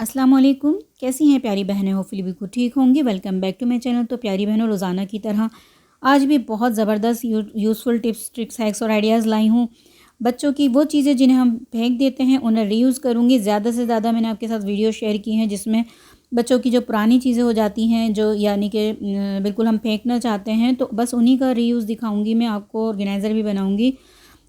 अस्सलाम वालेकुम। कैसी हैं प्यारी बहनें? होपफुली बिल्कुल ठीक होंगी। Welcome back to my channel. तो प्यारी बहनों, रोज़ाना की तरह आज भी बहुत ज़बरदस्त यूज़फुल टिप्स, ट्रिक्स, हैक्स और आइडियाज़ लाई हूँ। बच्चों की वो चीज़ें जिन्हें हम फेंक देते हैं उन्हें रीयूज़ करूँगी। ज़्यादा से ज़्यादा मैंने आपके साथ वीडियो शेयर की हैं जिसमें बच्चों की जो पुरानी चीज़ें हो जाती हैं, जो यानी कि बिल्कुल हम फेंकना चाहते हैं, तो बस उन्हीं का रीयूज़ दिखाऊँगी मैं आपको। ऑर्गेनाइज़र भी बनाऊँगी।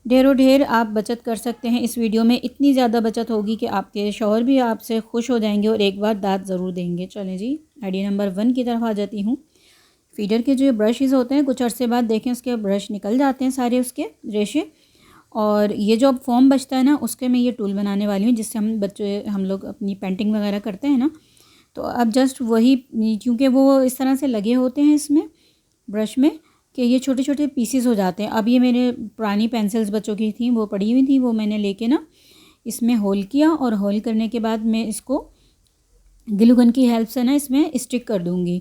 ढेरों ढेर आप बचत कर सकते हैं इस वीडियो में। इतनी ज़्यादा बचत होगी कि आपके शौहर भी आपसे खुश हो जाएंगे और एक बार दाद ज़रूर देंगे। चलें जी, आइडिया नंबर 1 की तरफ आ जाती हूँ। फीडर के जो ब्रशेज़ होते हैं, कुछ अरसे बाद देखें उसके ब्रश निकल जाते हैं सारे उसके रेशे। और ये जो अब फोम बचता है ना, उसके मैं ये टूल बनाने वाली हूँ जिससे हम लोग अपनी पेंटिंग वगैरह करते हैं ना। तो अब जस्ट वही, क्योंकि वो इस तरह से लगे होते हैं इसमें ब्रश में कि ये छोटे छोटे पीसेस हो जाते हैं। अब ये मेरे पुरानी पेंसिल्स बच्चों की थी, वो पड़ी हुई थी, वो मैंने लेके ना इसमें होल किया और होल करने के बाद मैं इसको ग्लू गन की हेल्प से ना इसमें स्टिक कर दूँगी।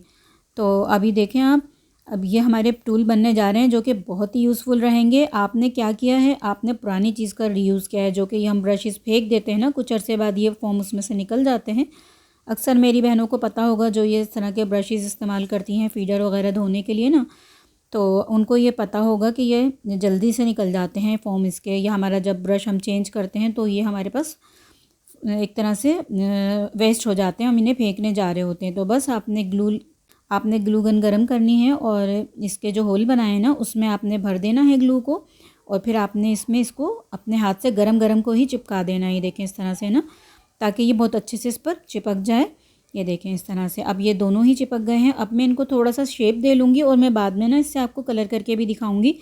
तो अभी देखें आप, अब ये हमारे टूल बनने जा रहे हैं जो कि बहुत ही यूज़फुल रहेंगे। आपने क्या किया है, आपने पुरानी चीज़ का रीयूज़ किया है। जो कि हम ब्रशेज़ फेंक देते हैं ना, कुछ अरसे बाद ये फोम उसमें से निकल जाते हैं। अक्सर मेरी बहनों को पता होगा जो ये इस तरह के ब्रशेज़ इस्तेमाल करती हैं फीडर वगैरह धोने के लिए ना, तो उनको ये पता होगा कि ये जल्दी से निकल जाते हैं फ़ोम इसके। या हमारा जब ब्रश हम चेंज करते हैं तो ये हमारे पास एक तरह से वेस्ट हो जाते हैं, हम इन्हें फेंकने जा रहे होते हैं। तो बस आपने ग्लू गन गर्म करनी है और इसके जो होल बनाए हैं ना उसमें आपने भर देना है ग्लू को। और फिर आपने इसमें इसको अपने हाथ से गरम गरम को ही चिपका देना है। ये देखें इस तरह से ना, ताकि ये बहुत अच्छे से इस पर चिपक जाए। ये देखें इस तरह से, अब ये दोनों ही चिपक गए हैं। अब मैं इनको थोड़ा सा शेप दे लूँगी और मैं बाद में ना इससे आपको कलर करके भी दिखाऊंगी,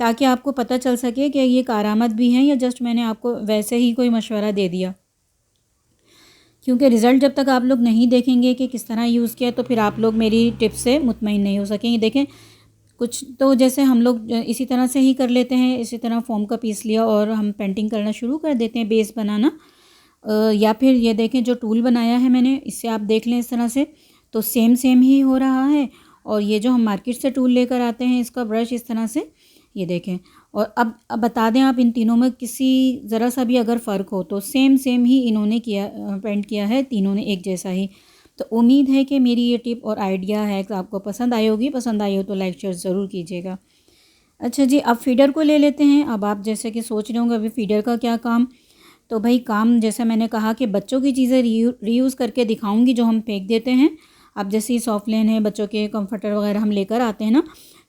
ताकि आपको पता चल सके कि ये कारामद भी हैं या जस्ट मैंने आपको वैसे ही कोई मशवरा दे दिया। क्योंकि रिज़ल्ट जब तक आप लोग नहीं देखेंगे कि किस तरह यूज़ किया, तो फिर आप लोग मेरी टिप से मुतमईन नहीं हो सकेंगे। देखें, कुछ तो जैसे हम लोग इसी तरह से ही कर लेते हैं, इसी तरह फोम का पीस लिया और हम पेंटिंग करना शुरू कर देते हैं, बेस बनाना। या फिर ये देखें जो टूल बनाया है मैंने, इससे आप देख लें इस तरह से, तो सेम सेम ही हो रहा है। और ये जो हम मार्केट से टूल लेकर आते हैं, इसका ब्रश इस तरह से, ये देखें। और अब बता दें आप, इन तीनों में किसी ज़रा सा भी अगर फ़र्क हो तो सेम सेम ही इन्होंने किया, पेंट किया है, तीनों ने एक जैसा ही। तो उम्मीद है कि मेरी ये टिप और आइडिया है कि आपको पसंद आई होगी। पसंद आई हो तो लाइक शेयर ज़रूर कीजिएगा। अच्छा जी, अब फीडर को ले लेते हैं। अब आप जैसे कि सोच रहे होंगे अभी फीडर का क्या काम। तो भाई काम, जैसे मैंने कहा कि बच्चों की चीज़ें रीयूज़ करके दिखाऊंगी जो हम फेंक देते हैं। अब जैसे ही सॉफ्टलेन है, बच्चों के कंफर्टर वगैरह हम लेकर आते हैं ना,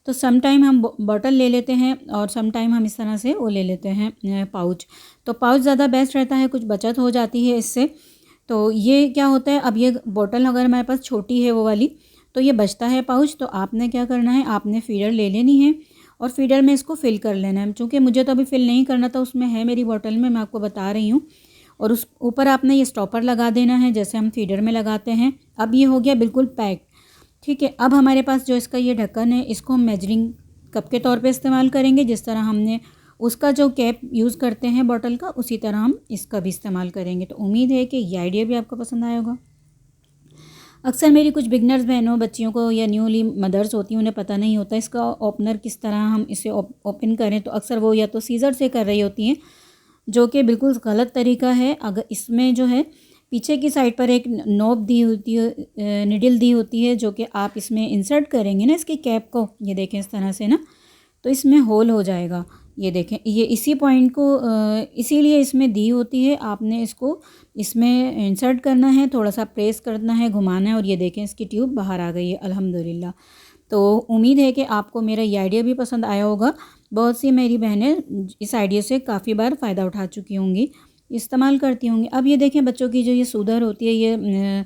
तो सम टाइम हम बॉटल ले लेते हैं और सम टाइम हम इस तरह से वो ले लेते हैं पाउच। तो पाउच ज़्यादा बेस्ट रहता है, कुछ बचत हो जाती है इससे। तो ये क्या होता है, अब ये बॉटल अगर हमारे पास छोटी है वो वाली, तो ये बचता है पाउच। तो आपने क्या करना है, आपने फीडर ले लेनी है और फीडर में इसको फ़िल कर लेना है। चूँकि मुझे तो अभी फ़िल नहीं करना था, उसमें है मेरी बॉटल में, मैं आपको बता रही हूँ। और उस ऊपर आपने ये स्टॉपर लगा देना है जैसे हम फीडर में लगाते हैं। अब ये हो गया बिल्कुल पैक। ठीक है, अब हमारे पास जो इसका ये ढक्कन है, इसको हम मेजरिंग कप के तौर पे इस्तेमाल करेंगे। जिस तरह हमने उसका जो कैप यूज़ करते हैं बॉटल का, उसी तरह हम इसका भी इस्तेमाल करेंगे। तो उम्मीद है कि ये आइडिया भी आपको पसंद आया होगा। अक्सर मेरी कुछ बिगनर्स बहनों, बच्चियों को या न्यूली मदर्स होती हैं, उन्हें पता नहीं होता इसका ओपनर किस तरह हम इसे ओपन करें। तो अक्सर वो या तो सीज़र से कर रही होती हैं, जो कि बिल्कुल गलत तरीका है। अगर इसमें जो है पीछे की साइड पर एक नोब दी होती है, निडल दी होती है, जो कि आप इसमें इंसर्ट करेंगे ना इसकी कैप को, ये देखें इस तरह से ना, तो इसमें होल हो जाएगा। ये देखें, ये इसी पॉइंट को इसीलिए इसमें दी होती है। आपने इसको इसमें इंसर्ट करना है, थोड़ा सा प्रेस करना है, घुमाना है, और ये देखें इसकी ट्यूब बाहर आ गई है अल्हम्दुलिल्लाह। तो उम्मीद है कि आपको मेरा ये आइडिया भी पसंद आया होगा। बहुत सी मेरी बहनें इस आइडिया से काफ़ी बार फ़ायदा उठा चुकी होंगी, इस्तेमाल करती होंगी। अब ये देखें, बच्चों की जो ये सूदर होती है, ये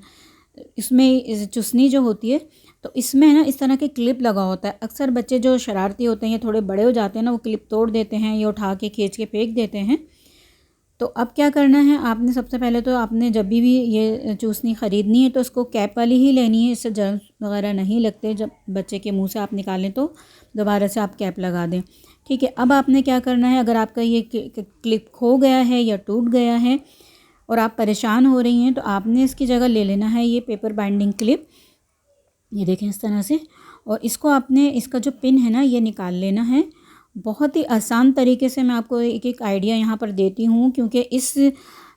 इसमें चुसनी जो होती है, तो इसमें ना इस तरह के क्लिप लगा होता है। अक्सर बच्चे जो शरारती होते हैं, ये थोड़े बड़े हो जाते हैं ना, वो क्लिप तोड़ देते हैं, ये उठा के खींच के फेंक देते हैं। तो अब क्या करना है, आपने सबसे पहले तो आपने जब भी ये चूसनी ख़रीदनी है तो उसको कैप वाली ही लेनी है, इससे जर्म्स वगैरह नहीं लगते। जब बच्चे के मुंह से आप निकालें तो दोबारा से आप कैप लगा दें। ठीक है, अब आपने क्या करना है, अगर आपका ये क्लिप खो गया है या टूट गया है और आप परेशान हो रही हैं, तो आपने इसकी जगह ले लेना है ये पेपर बाइंडिंग क्लिप। ये देखें इस तरह से, और इसको आपने, इसका जो पिन है ना, ये निकाल लेना है। बहुत ही आसान तरीके से मैं आपको एक एक आइडिया यहाँ पर देती हूँ, क्योंकि इस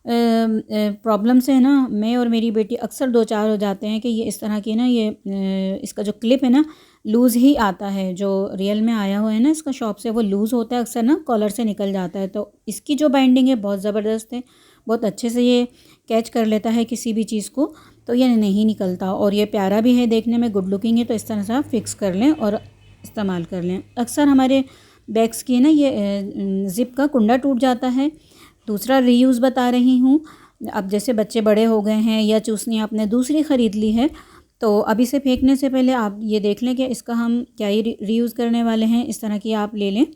प्रॉब्लम से ना मैं और मेरी बेटी अक्सर दो चार हो जाते हैं कि ये इस तरह की ना ये इसका जो क्लिप है ना लूज़ ही आता है, जो रियल में आया हुआ है ना इसका शॉप से, वो लूज़ होता है अक्सर ना, कॉलर से निकल जाता है। तो इसकी जो बाइंडिंग है बहुत ज़बरदस्त है, बहुत अच्छे से ये कैच कर लेता है किसी भी चीज़ को, तो ये नहीं निकलता। और ये प्यारा भी है देखने में, गुड लुकिंग है। तो इस तरह से आप फिक्स कर लें और इस्तेमाल कर लें। अक्सर हमारे बैग्स की ना ये ज़िप का कुंडा टूट जाता है। दूसरा रीयूज़ बता रही हूँ, अब जैसे बच्चे बड़े हो गए हैं या चूसनी आपने दूसरी ख़रीद ली है, तो अब इसे फेंकने से पहले आप ये देख लें कि इसका हम क्या ही रीयूज़ करने वाले हैं। इस तरह की आप ले लें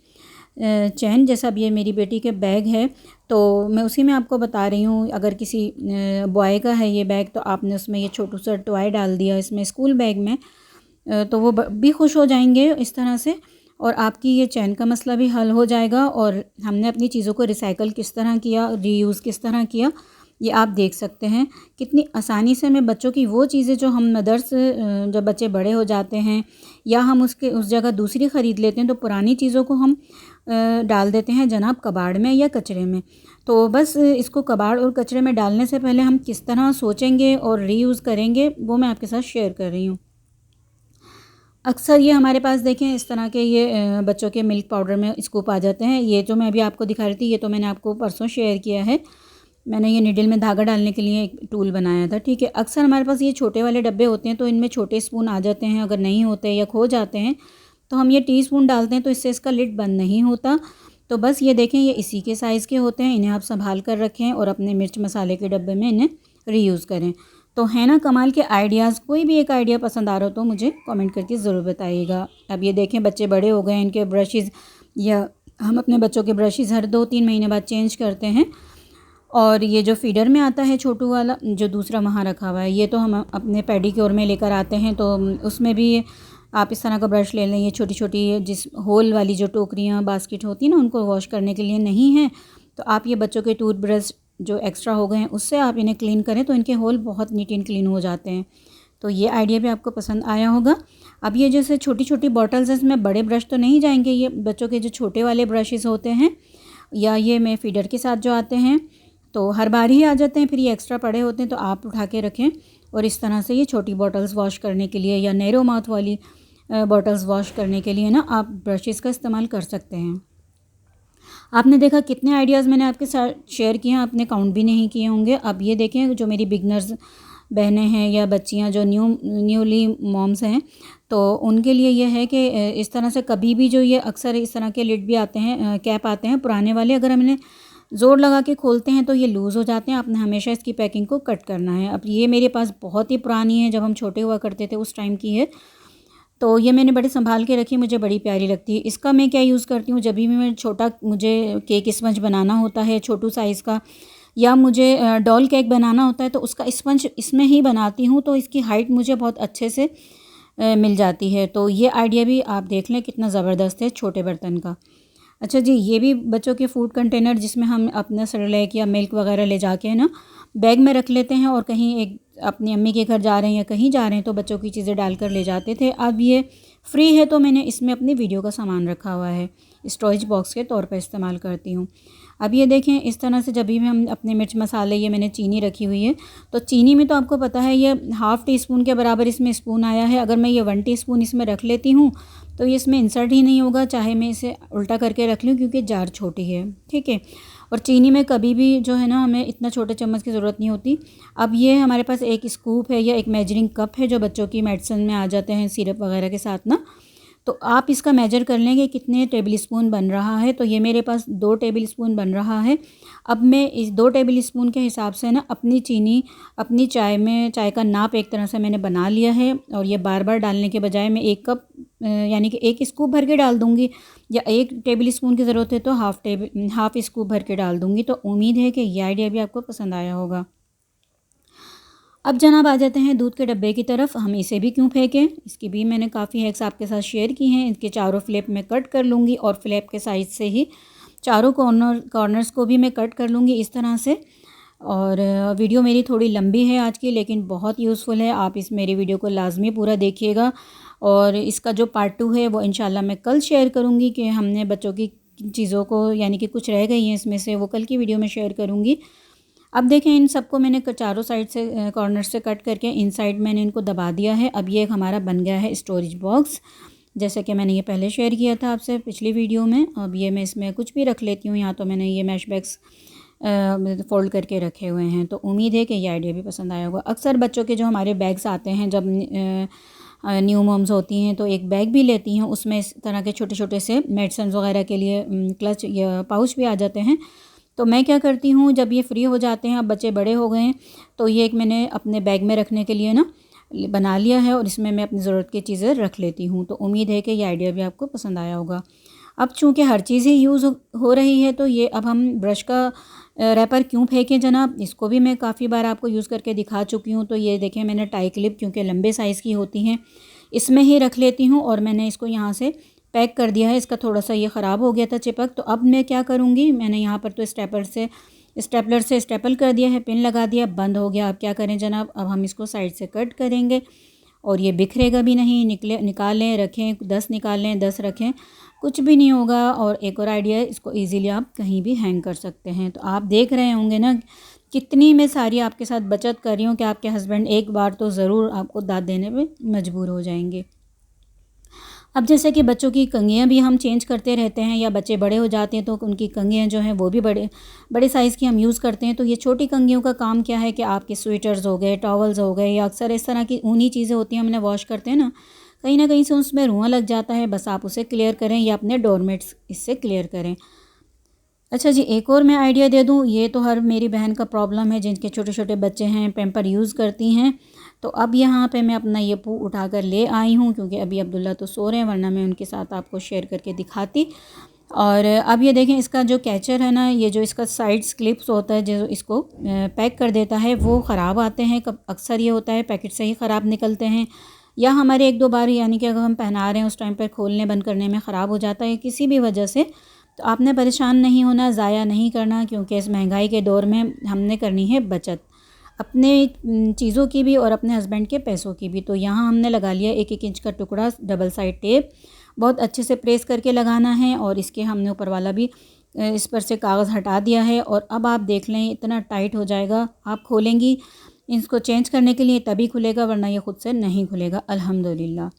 चैन, जैसा अब ये मेरी बेटी के बैग है तो मैं उसी में आपको बता रही हूँ। अगर किसी बॉय का है ये बैग तो आपने उसमें ये छोटू सा टॉय डाल दिया इसमें स्कूल बैग में, तो वो भी खुश हो जाएंगे इस तरह से, और आपकी ये चैन का मसला भी हल हो जाएगा। और हमने अपनी चीज़ों को रिसाइकल किस तरह किया, रीयूज़ किस तरह किया, ये आप देख सकते हैं कितनी आसानी से। मैं बच्चों की वो चीज़ें जो हम मदर्स जब बच्चे बड़े हो जाते हैं या हम उस जगह दूसरी ख़रीद लेते हैं, तो पुरानी चीज़ों को हम डाल देते हैं जनाब कबाड़ में या कचरे में। तो बस इसको कबाड़ और कचरे में डालने से पहले हम किस तरह सोचेंगे और रीयूज़ करेंगे, वो मैं आपके साथ शेयर कर रही हूँ। अक्सर ये हमारे पास देखें इस तरह के ये बच्चों के मिल्क पाउडर में स्कूप आ जाते हैं। ये जो मैं अभी आपको दिखा रही थी, ये तो मैंने आपको परसों शेयर किया है। मैंने ये निडल में धागा डालने के लिए एक टूल बनाया था, ठीक है। अक्सर हमारे पास ये छोटे वाले डब्बे होते हैं, तो इनमें छोटे स्पून आ जाते हैं। अगर नहीं होते या खो जाते हैं तो हम ये टीस्पून डालते हैं, तो इससे इसका लिड बंद नहीं होता। तो बस ये देखें, ये इसी के साइज़ के होते हैं। इन्हें आप संभाल कर रखें और अपने मिर्च मसाले के डब्बे में इन्हें रीयूज़ करें। तो है ना कमाल के आइडियाज़। कोई भी एक आइडिया पसंद आ रहा हो तो मुझे कमेंट करके ज़रूर बताइएगा। अब ये देखें, बच्चे बड़े हो गए हैं, इनके ब्रशेज़, या हम अपने बच्चों के ब्रशेज़ हर 2-3 महीने बाद चेंज करते हैं। और ये जो फीडर में आता है छोटू वाला, जो दूसरा वहाँ रखा हुआ है, ये तो हम अपने पेडिक्योर में लेकर आते हैं, तो उसमें भी आप इस तरह का ब्रश ले लें। ये छोटी छोटी जिस होल वाली जो टोकरियाँ बास्केट होती है ना, उनको वॉश करने के लिए नहीं है, तो आप ये बच्चों के टूथब्रश जो एक्स्ट्रा हो गए हैं उससे आप इन्हें क्लीन करें, तो इनके होल बहुत नीट एंड क्लीन हो जाते हैं। तो ये आइडिया भी आपको पसंद आया होगा। अब ये जैसे छोटी छोटी बॉटल्स हैं, इसमें बड़े ब्रश तो नहीं जाएंगे। ये बच्चों के जो छोटे वाले ब्रशेज़ होते हैं, या ये मैं फीडर के साथ जो आते हैं, तो हर बार ही आ जाते हैं, फिर ये एक्स्ट्रा पड़े होते हैं, तो आप उठा के रखें। और इस तरह से ये छोटी बॉटल्स वॉश करने के लिए या नैरो माउथ वाली बॉटल्स वॉश करने के लिए ना आप ब्रशेज़ का इस्तेमाल कर सकते हैं। आपने देखा कितने आइडियाज़ मैंने आपके साथ शेयर किए हैं, आपने काउंट भी नहीं किए होंगे। अब ये देखें, जो मेरी बिगनर्स बहनें हैं या बच्चियां जो न्यूली मॉम्स हैं, तो उनके लिए ये है कि इस तरह से कभी भी जो ये अक्सर इस तरह के लिड भी आते हैं, कैप आते हैं पुराने वाले, अगर हम इन्हें ज़ोर लगा के खोलते हैं तो ये लूज़ हो जाते हैं। आपने हमेशा इसकी पैकिंग को कट करना है। अब ये मेरे पास बहुत ही पुरानी है, जब हम छोटे हुआ करते थे उस टाइम की है, तो ये मैंने बड़े संभाल के रखी, मुझे बड़ी प्यारी लगती है। इसका मैं क्या यूज़ करती हूँ, जब भी मैं छोटा, मुझे केक स्पंज बनाना होता है छोटू साइज़ का, या मुझे डॉल केक बनाना होता है, तो उसका स्पंज इसमें ही बनाती हूँ, तो इसकी हाइट मुझे बहुत अच्छे से मिल जाती है। तो ये आइडिया भी आप देख लें कितना ज़बरदस्त है छोटे बर्तन का। अच्छा जी, ये भी बच्चों के फूड कंटेनर, जिसमें हम अपना सेरेलैक या मिल्क वगैरह ले जाके है ना बैग में रख लेते हैं, और कहीं एक अपनी अम्मी के घर जा रहे हैं या कहीं जा रहे हैं तो बच्चों की चीज़ें डालकर ले जाते थे। अब ये फ्री है, तो मैंने इसमें अपनी वीडियो का सामान रखा हुआ है, स्टोरेज बॉक्स के तौर पर इस्तेमाल करती हूँ। अब ये देखें, इस तरह से जब भी हम अपने मिर्च मसाले, ये मैंने चीनी रखी हुई है, तो चीनी में तो आपको पता है ये हाफ़ टी स्पून के बराबर इसमें स्पून आया है। अगर मैं ये 1 टीस्पून इसमें रख लेती हूँ तो ये इसमें इंसर्ट ही नहीं होगा, चाहे मैं इसे उल्टा करके रख लूँ, क्योंकि जार छोटी है, ठीक है। और चीनी में कभी भी जो है ना हमें इतना छोटे चम्मच की ज़रूरत नहीं होती। अब ये हमारे पास एक स्कूप है या एक मेजरिंग कप है, जो बच्चों की मेडिसिन में आ जाते हैं सिरप वगैरह के साथ ना, तो आप इसका मेजर कर लेंगे कितने टेबल स्पून बन रहा है। तो ये मेरे पास 2 टेबल स्पून बन रहा है। अब मैं इस 2 टेबल स्पून के हिसाब से ना अपनी चीनी, अपनी चाय में, चाय का नाप एक तरह से मैंने बना लिया है। और ये बार बार डालने के बजाय मैं 1 कप यानी कि 1 स्कूप भर के डाल दूँगी, या 1 टेबल स्पून की ज़रूरत है तो हाफ़ स्कूप भर के डाल दूँगी। तो उम्मीद है कि ये आइडिया भी आपको पसंद आया होगा। अब जनाब आ जाते हैं दूध के डब्बे की तरफ। हम इसे भी क्यों फेंकें, इसकी भी मैंने काफ़ी हैक्स आपके साथ शेयर की हैं। इसके चारों फ्लैप में कट कर लूँगी, और फ्लैप के साइज़ से ही चारों कॉर्नर्स को भी मैं कट कर लूँगी इस तरह से। और वीडियो मेरी थोड़ी लंबी है आज की, लेकिन बहुत यूज़फुल है। आप इस मेरी वीडियो को लाजमी पूरा देखिएगा, और इसका जो पार्ट 2 है वो इंशाल्लाह मैं कल शेयर करूँगी, कि हमने बच्चों की चीज़ों को, यानी कि कुछ रह गई हैं इसमें से, वो कल की वीडियो में शेयर करूँगी। अब देखें इन सबको मैंने चारों साइड से कॉर्नर से कट करके इन साइड मैंने इनको दबा दिया है। अब ये एक हमारा बन गया है स्टोरेज बॉक्स, जैसे कि मैंने ये पहले शेयर किया था आपसे पिछली वीडियो में। अब ये मैं इसमें कुछ भी रख लेती हूँ। यहाँ तो मैंने ये मैश बैग्स फ़ोल्ड करके रखे हुए हैं। तो उम्मीद है कि ये आइडिया भी पसंद आया होगा। अक्सर बच्चों के जो हमारे बैग्स आते हैं जब न्यू मॉम्स होती हैं तो एक बैग भी लेती हैं, उसमें इस तरह के छोटे छोटे से मेडिसिन वगैरह के लिए क्लच या पाउच भी आ जाते हैं। तो मैं क्या करती हूँ, जब ये फ्री हो जाते हैं, अब बच्चे बड़े हो गए हैं, तो ये एक मैंने अपने बैग में रखने के लिए ना बना लिया है और इसमें मैं अपनी ज़रूरत की चीज़ें रख लेती हूँ। तो उम्मीद है कि ये आइडिया भी आपको पसंद आया होगा। अब चूँकि हर चीज़ ही यूज़ हो रही है तो ये अब हम ब्रश का रैपर क्यों फेंकें जनाब, इसको भी मैं काफ़ी बार आपको यूज़ करके दिखा चुकी हूँ। तो ये देखें मैंने टाई क्लिप क्योंकि लंबे साइज़ की होती हैं इसमें ही रख लेती हूँ और मैंने इसको यहाँ से पैक कर दिया है। इसका थोड़ा सा ये ख़राब हो गया था चिपक, तो अब मैं क्या करूँगी, मैंने यहाँ पर तो स्टेपलर से स्टेपल कर दिया है, पिन लगा दिया, बंद हो गया। अब क्या करें जनाब, अब हम इसको साइड से कट करेंगे और ये बिखरेगा भी नहीं। निकालें रखें, 10 निकालें 10 रखें, कुछ भी नहीं होगा। और एक और आइडिया है, इसको इजीली आप कहीं भी हैंग कर सकते हैं। तो आप देख रहे होंगे ना कितनी मैं सारी आपके साथ बचत कर रही हूँ कि आपके हस्बैंड एक बार तो ज़रूर आपको दाद देने पे मजबूर हो जाएंगे। अब जैसे कि बच्चों की कंघियाँ भी हम चेंज करते रहते हैं या बच्चे बड़े हो जाते हैं तो उनकी कंघियाँ जो हैं वो भी बड़े बड़े साइज़ की हम यूज़ करते हैं। तो ये छोटी कंघियों का काम क्या है कि आपके स्वेटर्स हो गए, टॉवल्स हो गए या अक्सर इस तरह की ऊनी चीज़ें होती हैं हमने वॉश करते हैं ना कहीं से उसमें रुआं लग जाता है, बस आप उसे क्लियर करें या अपने डोरमेट्स इससे क्लियर करें। अच्छा जी, एक और मैं आइडिया दे दूँ, ये तो हर मेरी बहन का प्रॉब्लम है जिनके छोटे छोटे बच्चे हैं, पैम्पर यूज़ करती हैं। तो अब यहाँ पे मैं अपना ये पू उठा कर ले आई हूँ क्योंकि अभी अब्दुल्ला तो सो रहे हैं, वरना मैं उनके साथ आपको शेयर करके दिखाती। और अब ये देखें इसका जो कैचर है ना, ये जो इसका साइड्स क्लिप्स होता है जो इसको पैक कर देता है वो ख़राब आते हैं। अक्सर ये होता है पैकेट से ही ख़राब निकलते हैं या हमारे एक दो बार यानी कि अगर हम पहना रहे हैं उस टाइम पर खोलने बंद करने में ख़राब हो जाता है किसी भी वजह से। तो आपने परेशान नहीं होना, ज़ाया नहीं करना, क्योंकि इस महंगाई के दौर में हमने करनी है बचत अपने चीज़ों की भी और अपने हस्बैंड के पैसों की भी। तो यहाँ हमने लगा लिया 1-1 इंच का टुकड़ा डबल साइड टेप, बहुत अच्छे से प्रेस करके लगाना है। और इसके हमने ऊपर वाला भी इस पर से कागज़ हटा दिया है। और अब आप देख लें इतना टाइट हो जाएगा, आप खोलेंगी इसको चेंज करने के लिए तभी खुलेगा, वरना ये ख़ुद से नहीं खुलेगा अल्हम्दुलिल्लाह।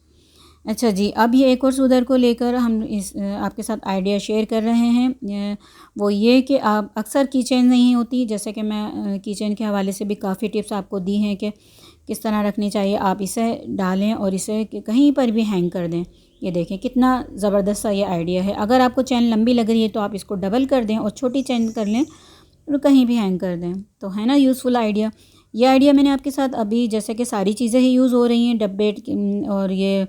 अच्छा जी, अब ये एक और सुधर को लेकर हम आपके साथ आइडिया शेयर कर रहे हैं। वो ये कि आप अक्सर कीचेन नहीं होती, जैसे कि मैं कीचेन के हवाले से भी काफ़ी टिप्स आपको दी हैं कि किस तरह रखनी चाहिए। आप इसे डालें और इसे कहीं पर भी हैंग कर दें। ये देखें कितना ज़बरदस्त सा ये आइडिया है। अगर आपको चैन लंबी लग रही है तो आप इसको डबल कर दें और छोटी चैन कर लें और कहीं भी हैंग कर दें। तो है ना यूज़फुल आइडिया। ये आइडिया मैंने आपके साथ अभी जैसे कि सारी चीज़ें ही यूज़ हो रही हैं, डब्बे और ये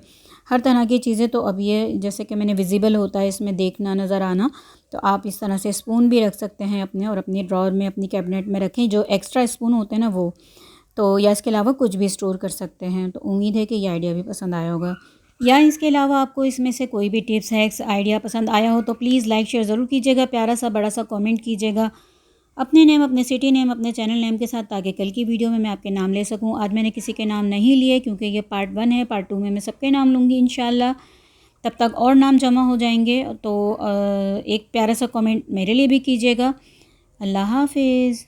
हर तरह की चीज़ें। तो अब ये जैसे कि मैंने विजिबल होता है इसमें देखना नज़र आना, तो आप इस तरह से स्पून भी रख सकते हैं अपने और अपनी ड्रॉर में अपनी कैबिनेट में रखें, जो एक्स्ट्रा स्पून होते हैं ना वो। तो या इसके अलावा कुछ भी स्टोर कर सकते हैं। तो उम्मीद है कि ये आइडिया भी पसंद आया होगा। या इसके अलावा आपको इसमें से कोई भी टिप्स हैक्स आइडिया पसंद आया हो तो प्लीज़ लाइक शेयर ज़रूर कीजिएगा, प्यारा सा बड़ा सा कमेंट कीजिएगा अपने नेम, अपने सिटी नेम, अपने चैनल नेम के साथ, ताकि कल की वीडियो में मैं आपके नाम ले सकूं। आज मैंने किसी के नाम नहीं लिए क्योंकि ये पार्ट 1 है, पार्ट 2 में मैं सबके नाम लूँगी इंशाल्लाह। तब तक और नाम जमा हो जाएंगे। तो एक प्यारा सा कमेंट मेरे लिए भी कीजिएगा। अल्लाह हाफिज़।